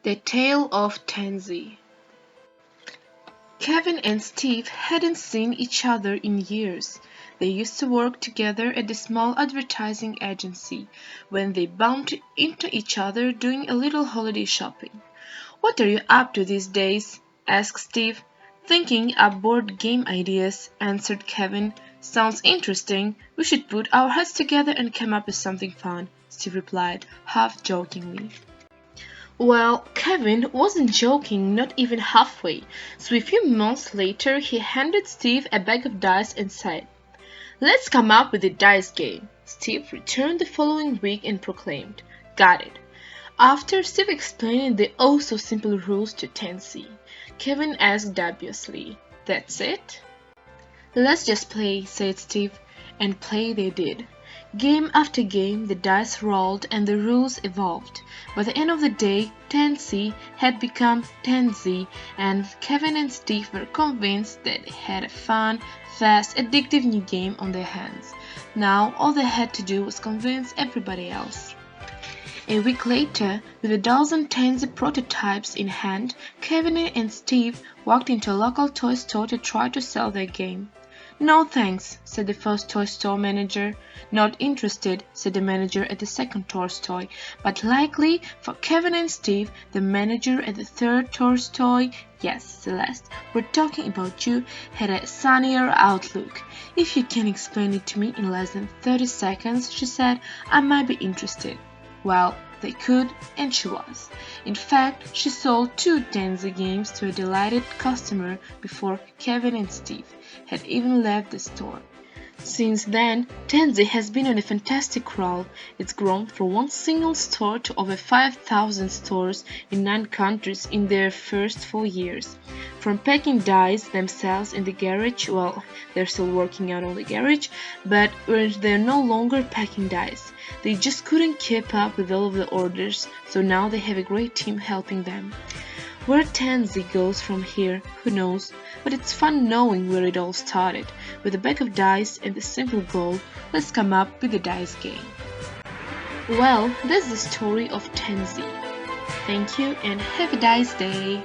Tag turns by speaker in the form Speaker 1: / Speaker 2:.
Speaker 1: The Tale of Tenzi. Kevin and Steve hadn't seen each other in years. They used to work together at the small advertising agency when they bumped into each other doing a little holiday shopping. "What are you up to these days?" asked Steve. "Thinking up board game ideas," answered Kevin. "Sounds interesting. We should put our heads together and come up with something fun," Steve replied, half jokingly. Well, Kevin wasn't joking, not even halfway, so a few months later he handed Steve a bag of dice and said, "Let's come up with a dice game." Steve returned the following week and proclaimed, "Got it." After Steve explained the oh-so-simple rules to Tenzi, Kevin asked dubiously, "That's it?" "Let's just play," said Steve, and play they did. Game after game the dice rolled and the rules evolved. By the end of the day, Tenzi had become Tenzi, and Kevin and Steve were convinced that they had a fun, fast, addictive new game on their hands. Now all they had to do was convince everybody else. A week later, with a dozen Tenzi prototypes in hand, Kevin and Steve walked into a local toy store to try to sell their game. "No thanks," said the first toy store manager. "Not interested," said the manager at the second toy store. But likely for Kevin and Steve, the manager at the third toy store, yes, Celeste, we're talking about you, had a sunnier outlook. "If you can explain it to me in less than 30 seconds, she said, "I might be interested." Well, they could, and she was. In fact, she sold 2 Tenzi games to a delighted customer before Kevin and Steve had even left the store. Since then, Tenzi has been on a fantastic roll. It's grown from one single store to over 5,000 stores in 9 countries in their first 4 years. From packing dice themselves in the garage, well, they're still working out on the garage, but they're no longer packing dice. They just couldn't keep up with all of the orders, so now they have a great team helping them. Where Tenzi goes from here, who knows, but it's fun knowing where it all started, with a bag of dice and the simple goal, let's come up with a dice game. Well, that's the story of Tenzi. Thank you and have a dice day!